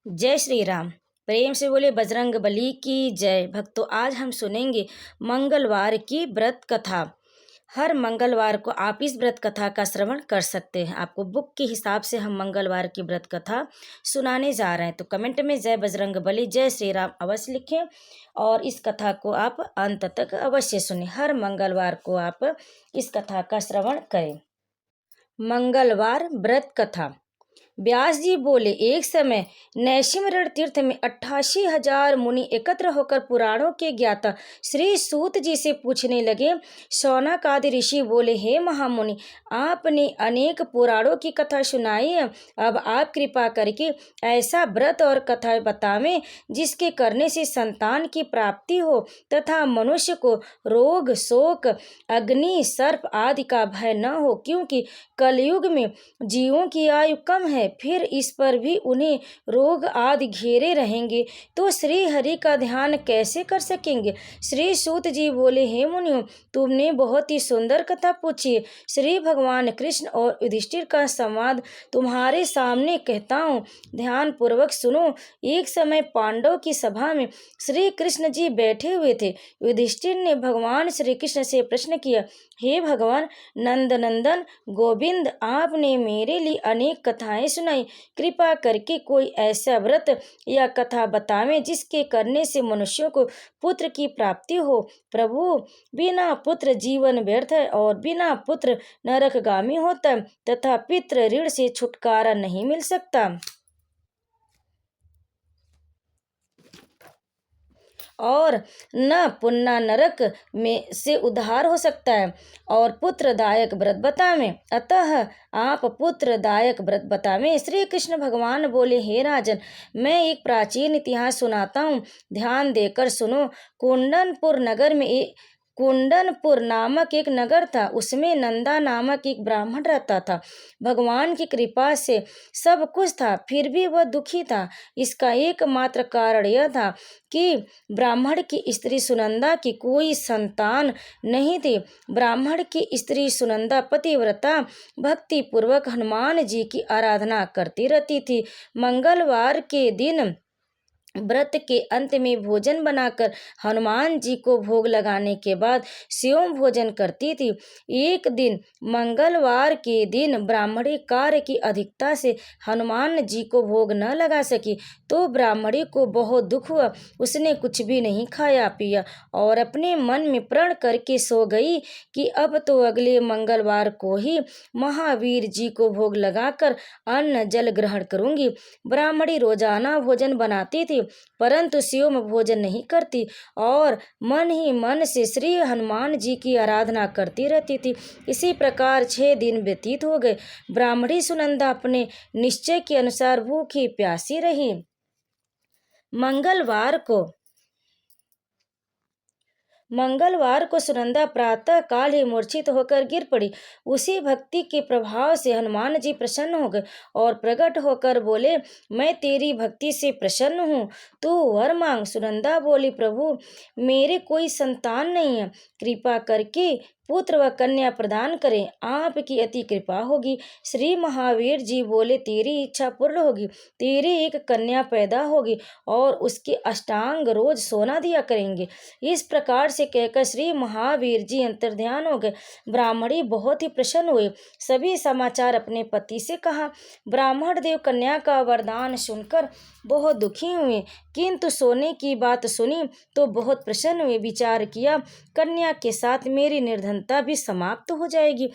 जय श्री राम। प्रेम से बोले बजरंग बली की जय। भक्तों, आज हम सुनेंगे मंगलवार की व्रत कथा। हर मंगलवार को आप इस व्रत कथा का श्रवण कर सकते हैं। आपको बुक के हिसाब से हम मंगलवार की व्रत कथा सुनाने जा रहे हैं। तो कमेंट में जय बजरंग बली जय श्री राम अवश्य लिखें और इस कथा को आप अंत तक अवश्य सुनें। हर मंगलवार को आप इस कथा का श्रवण करें। मंगलवार व्रत कथा। व्यास जी बोले, एक समय नैशिमरण तीर्थ में 88,000 मुनि एकत्र होकर पुराणों के ज्ञाता श्री सूत जी से पूछने लगे। शौनक आदि ऋषि बोले, हे महामुनि, आपने अनेक पुराणों की कथा सुनाई है। अब आप कृपा करके ऐसा व्रत और कथा बतावें जिसके करने से संतान की प्राप्ति हो तथा मनुष्य को रोग शोक अग्नि सर्प आदि का भय न हो, क्योंकि कलयुग में जीवों की आयु कम है, फिर इस पर भी उन्हें रोग आदि घेरे रहेंगे तो श्री हरि का ध्यान कैसे कर सकेंगे। श्री सूत जी बोले, हे मुनियों, तुमने बहुत ही सुंदर कथा पूछी है। श्री भगवान कृष्ण और युधिष्ठिर का संवाद तुम्हारे सामने कहता हूँ, ध्यान पूर्वक सुनो। एक समय पांडव की सभा में श्री कृष्ण जी बैठे हुए थे। युधिष्ठिर ने भगवान श्री कृष्ण से प्रश्न किया, हे भगवान नंदनंदन गोविंद, आपने मेरे लिए अनेक कथाएं सुनाई, कृपा करके कोई ऐसा व्रत या कथा बतावें जिसके करने से मनुष्यों को पुत्र की प्राप्ति हो। प्रभु, बिना पुत्र जीवन व्यर्थ है और बिना पुत्र नरकगामी होता है तथा पितृ ऋण से छुटकारा नहीं मिल सकता और न पुन्ना नरक में से उद्धार हो सकता है। और पुत्रदायक व्रत बतावें, अतः आप पुत्रदायक व्रत बतावें। श्री कृष्ण भगवान बोले, हे राजन, मैं एक प्राचीन इतिहास सुनाता हूँ, ध्यान देकर सुनो। कुंडनपुर नामक एक नगर था, उसमें नंदा नामक एक ब्राह्मण रहता था। भगवान की कृपा से सब कुछ था, फिर भी वह दुखी था। इसका एकमात्र कारण यह था कि ब्राह्मण की स्त्री सुनंदा की कोई संतान नहीं थी। ब्राह्मण की स्त्री सुनंदा पतिव्रता भक्ति पूर्वक हनुमान जी की आराधना करती रहती थी। मंगलवार के दिन व्रत के अंत में भोजन बनाकर हनुमान जी को भोग लगाने के बाद स्वयं भोजन करती थी। एक दिन मंगलवार के दिन ब्राह्मणी कार्य की अधिकता से हनुमान जी को भोग न लगा सकी तो ब्राह्मणी को बहुत दुख हुआ। उसने कुछ भी नहीं खाया पिया और अपने मन में प्रण करके सो गई कि अब तो अगले मंगलवार को ही महावीर जी को भोग लगाकर अन्न जल ग्रहण करूंगी। ब्राह्मणी रोजाना भोजन बनाती थी परंतु स्वयं भोजन नहीं करती और मन ही मन से श्री हनुमान जी की आराधना करती रहती थी। इसी प्रकार 6 दिन व्यतीत हो गए। ब्राह्मणी सुनंदा अपने निश्चय के अनुसार भूखी प्यासी रही। मंगलवार को सुनंदा प्रातः काल ही मूर्छित होकर गिर पड़ी। उसी भक्ति के प्रभाव से हनुमान जी प्रसन्न हो गए और प्रकट होकर बोले, मैं तेरी भक्ति से प्रसन्न हूँ, तू वर मांग। सुनंदा बोली, प्रभु, मेरे कोई संतान नहीं है, कृपा करके पुत्र व कन्या प्रदान करें, आपकी अति कृपा होगी। श्री महावीर जी बोले, तेरी इच्छा पूर्ण होगी, तेरी एक कन्या पैदा होगी और उसके अष्टांग रोज सोना दिया करेंगे। इस प्रकार से कहकर श्री महावीर जी अंतर्ध्यान हो गए। ब्राह्मणी बहुत ही प्रसन्न हुए, सभी समाचार अपने पति से कहा। ब्राह्मण देव कन्या का वरदान सुनकर बहुत दुखी हुए, किंतु सोने की बात सुनी तो बहुत प्रसन्न हुए। विचार किया, कन्या के साथ मेरी निर्धनता भी समाप्त हो जाएगी।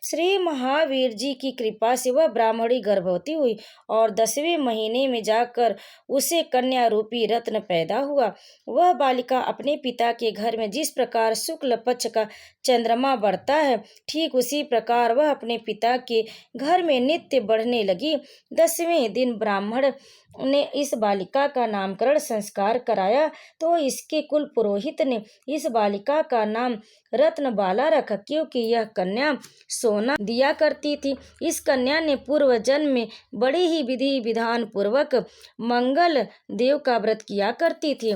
श्री महावीर जी की कृपा से वह ब्राह्मणी गर्भवती हुई और 10वें महीने में जाकर उसे कन्या रूपी रत्न पैदा हुआ। वह बालिका अपने पिता के घर में जिस प्रकार शुक्ल पक्ष का चंद्रमा बढ़ता है, ठीक उसी प्रकार वह अपने पिता के घर में नित्य बढ़ने लगी। 10वें दिन ब्राह्मण ने इस बालिका का नामकरण संस्कार कराया तो इसके कुल पुरोहित ने इस बालिका का नाम रत्नबाला रखा, क्योंकि यह कन्या सोना दिया करती थी। इस कन्या ने पूर्व जन्म में बड़ी ही विधि विधान पूर्वक मंगल देव का व्रत किया करती थी।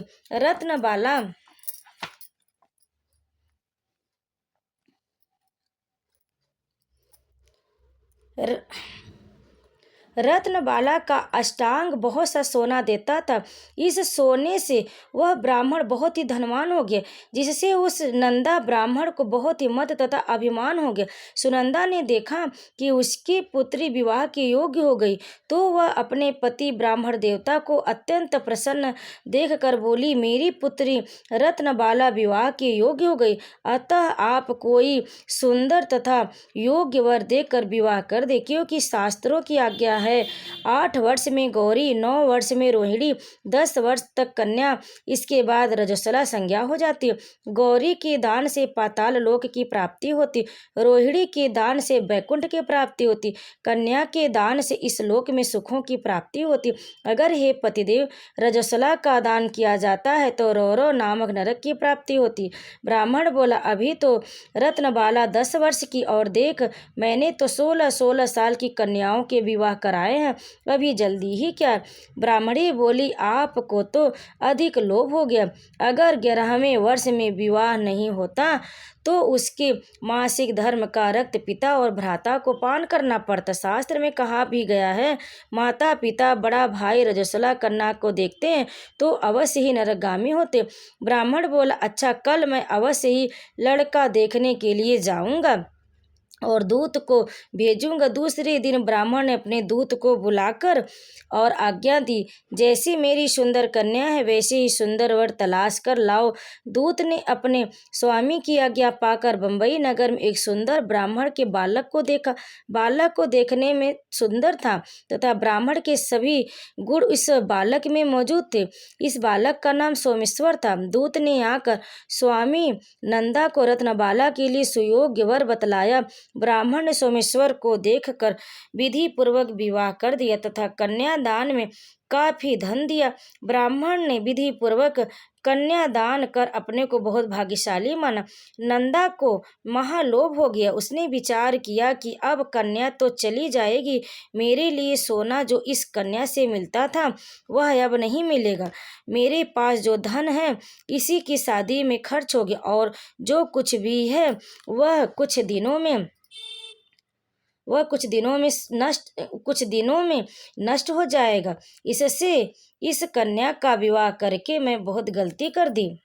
रत्नबाला का अष्टांग बहुत सा सोना देता था। इस सोने से वह ब्राह्मण बहुत ही धनवान हो गया, जिससे उस नंदा ब्राह्मण को बहुत ही मत तथा अभिमान हो गया। सुनंदा ने देखा कि उसकी पुत्री विवाह के योग्य हो गई, तो वह अपने पति ब्राह्मण देवता को अत्यंत प्रसन्न देखकर बोली, मेरी पुत्री रत्नबाला विवाह के योग्य हो गई, अतः आप कोई सुंदर तथा योग्य वर देकर विवाह कर दे, क्योंकि शास्त्रों की आज्ञा है 8 वर्ष में गौरी, 9 वर्ष में रोहिणी, 10 वर्ष तक कन्या, इसके बाद रजस्वला संज्ञा हो जाती है। गौरी के दान से पाताल लोक की प्राप्ति होती, रोहिणी के दान से वैकुंठ की प्राप्ति होती, कन्या के दान से इस लोक में सुखों की प्राप्ति होती। अगर हे पतिदेव रजस्वला का दान किया जाता है तो रौरव नामक नरक की प्राप्ति होती। ब्राह्मण बोला, अभी तो रत्नबाला 10 वर्ष की, और देख मैंने तो 16-16 साल की कन्याओं के विवाह कराए हैं, अभी जल्दी ही क्या। ब्राह्मणी बोली, आपको तो अधिक लोभ हो गया। अगर 11वें वर्ष में विवाह नहीं होता तो उसके मासिक धर्म का रक्त पिता और भ्राता को पान करना पड़ता। शास्त्र में कहा भी गया है, माता पिता बड़ा भाई रजस्वला कन्या को देखते हैं तो अवश्य ही नरकगामी होते। ब्राह्मण बोला, अच्छा कल मैं अवश्य ही लड़का देखने के लिए जाऊंगा और दूत को भेजूंगा। दूसरे दिन ब्राह्मण ने अपने दूत को बुलाकर और आज्ञा दी, जैसी मेरी सुंदर कन्या है वैसे ही सुंदर वर तलाश कर लाओ। दूत ने अपने स्वामी की आज्ञा पाकर बंबई नगर में एक सुंदर ब्राह्मण के बालक को देखा। बालक को देखने में सुंदर था तथा ब्राह्मण के सभी गुण इस बालक में मौजूद थे। इस बालक का नाम सोमेश्वर था। दूत ने आकर स्वामी नंदा को रत्नबाला के लिए सुयोग्य वर बतलाया। ब्राह्मण ने सोमेश्वर को देखकर विधि पूर्वक विवाह कर दिया तथा कन्यादान में काफी धन दिया। ब्राह्मण ने विधि पूर्वक कन्यादान कर अपने को बहुत भाग्यशाली माना। नंदा को महालोभ हो गया। उसने विचार किया कि अब कन्या तो चली जाएगी, मेरे लिए सोना जो इस कन्या से मिलता था वह अब नहीं मिलेगा। मेरे पास जो धन है इसी की शादी में खर्च हो गया, और जो कुछ भी है वह कुछ दिनों में नष्ट हो जाएगा। इससे इस कन्या का विवाह करके मैं बहुत गलती कर दी।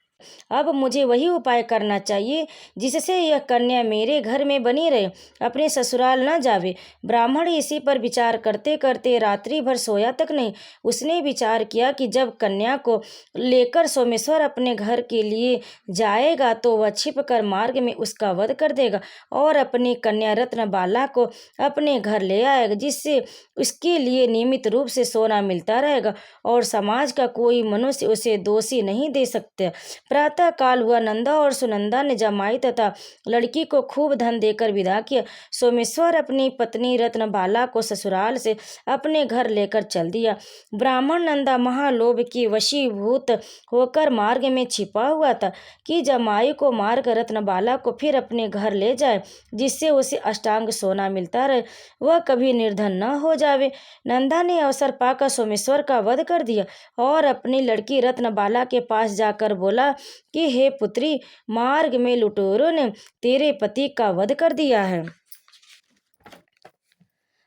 अब मुझे वही उपाय करना चाहिए जिससे यह कन्या मेरे घर में बनी रहे, अपने ससुराल न जावे। ब्राह्मण इसी पर विचार करते करते रात्रि भर सोया तक नहीं। उसने विचार किया कि जब कन्या को लेकर सोमेश्वर अपने घर के लिए जाएगा तो वह छिप कर मार्ग में उसका वध कर देगा और अपनी कन्या रत्नबाला को अपने घर ले आएगा, जिससे उसके लिए नियमित रूप से सोना मिलता रहेगा और समाज का कोई मनुष्य उसे दोषी नहीं दे सकता। प्रातः काल हुआ। नंदा और सुनंदा ने जमाई तथा लड़की को खूब धन देकर विदा किया। सोमेश्वर अपनी पत्नी रत्नबाला को ससुराल से अपने घर लेकर चल दिया। ब्राह्मण नंदा महालोभ की वशीभूत होकर मार्ग में छिपा हुआ था कि जमाई को मारकर रत्नबाला को फिर अपने घर ले जाए, जिससे उसे अष्टांग सोना मिलता रहे, वह कभी निर्धन न हो जावे। नंदा ने अवसर पाकर सोमेश्वर का वध कर दिया और अपनी लड़की रत्नबाला के पास जाकर बोला कि हे पुत्री, मार्ग में लुटेरों ने तेरे पति का वध कर दिया है।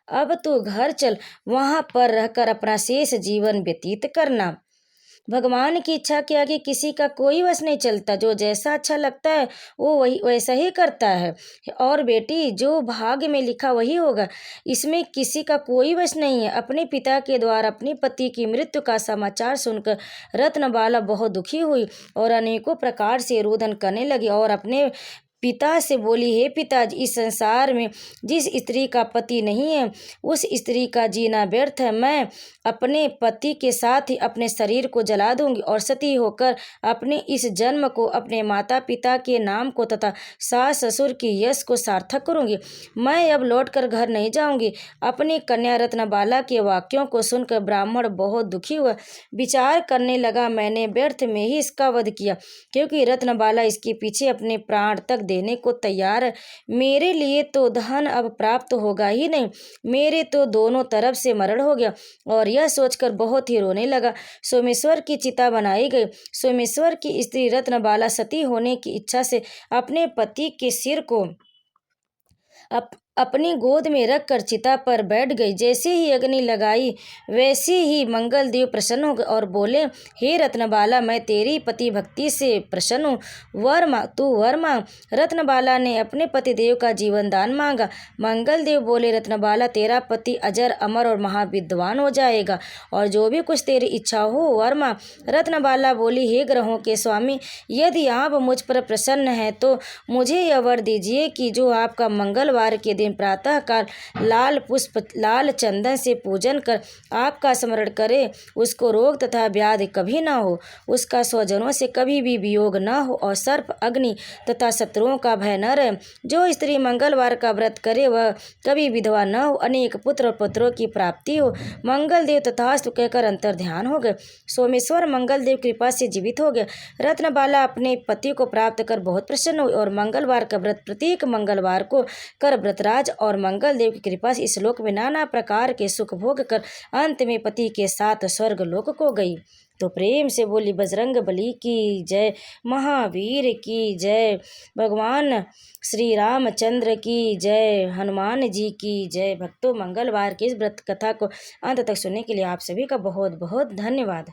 अब तू घर चल, वहां पर रहकर अपना शेष जीवन व्यतीत करना। भगवान की इच्छा के आगे किसी का कोई वश नहीं चलता। जो जैसा अच्छा लगता है वो वही वैसा ही करता है। और बेटी, जो भाग्य में लिखा वही होगा, इसमें किसी का कोई वश नहीं है। अपने पिता के द्वारा अपने पति की मृत्यु का समाचार सुनकर रत्नबाला बहुत दुखी हुई और अनेकों प्रकार से रोदन करने लगी और अपने पिता से बोली, हे पिताजी, इस संसार में जिस स्त्री का पति नहीं है उस स्त्री का जीना व्यर्थ है। मैं अपने पति के साथ ही अपने शरीर को जला दूंगी और सती होकर अपने इस जन्म को, अपने माता पिता के नाम को तथा सास ससुर की यश को सार्थक करूंगी। मैं अब लौटकर घर नहीं जाऊंगी। अपनी कन्या रत्नबाला के वाक्यों को सुनकर ब्राह्मण बहुत दुखी हुआ। विचार करने लगा, मैंने व्यर्थ में ही इसका वध किया, क्योंकि रत्नबाला इसके पीछे अपने प्राण तक देने को तैयार है। मेरे लिए तो धन अब प्राप्त होगा ही नहीं, मेरे तो दोनों तरफ से मरण हो गया। और यह सोचकर बहुत ही रोने लगा। सोमेश्वर की चिता बनाई गई। सोमेश्वर की स्त्री रत्नबाला सती होने की इच्छा से अपने पति के सिर को अपनी गोद में रखकर चिता पर बैठ गई। जैसे ही अग्नि लगाई वैसे ही मंगल देव प्रसन्न हो गए और बोले, हे रत्नबाला, मैं तेरी पति भक्ति से प्रसन्न हूँ, तू वर मांग। रत्नबाला ने अपने पति देव का जीवन दान मांगा। मंगल देव बोले, रत्नबाला, तेरा पति अजर अमर और महाविद्वान हो जाएगा और जो भी कुछ तेरी इच्छा हो वर मांग। रत्नबाला बोली, हे ग्रहों के स्वामी, यदि आप मुझ पर प्रसन्न हैं तो मुझे यह वर दीजिए कि जो आपका मंगलवार के दिन प्रातःकाल लाल पुष्प लाल चंदन से पूजन कर आपका स्मरण करे, उसको रोग तथा व्याधि कभी न हो, उसका स्वजनों से कभी भी वियोग न हो और सर्प अग्नि तथा शत्रुओं का भय न रहे। जो स्त्री मंगलवार का व्रत करे वह कभी विधवा न हो, अनेक पुत्र और पुत्रों की प्राप्ति हो। मंगल देव तथास्तु कहकर अंतर ध्यान हो गए। सोमेश्वर मंगल देव कृपा से जीवित हो गए। रत्नबाला अपने पति को प्राप्त कर बहुत प्रसन्न हुई और मंगलवार का व्रत प्रत्येक मंगलवार को कर व्रतराज और मंगल देव की कृपा से इस लोक में नाना प्रकार के सुख भोग कर अंत में पति के साथ स्वर्ग लोक को गई। तो प्रेम से बोली बजरंग बली की जय, महावीर की जय, भगवान श्री रामचंद्र की जय, हनुमान जी की जय। भक्तों, मंगलवार की इस व्रत कथा को अंत तक सुनने के लिए आप सभी का बहुत बहुत धन्यवाद।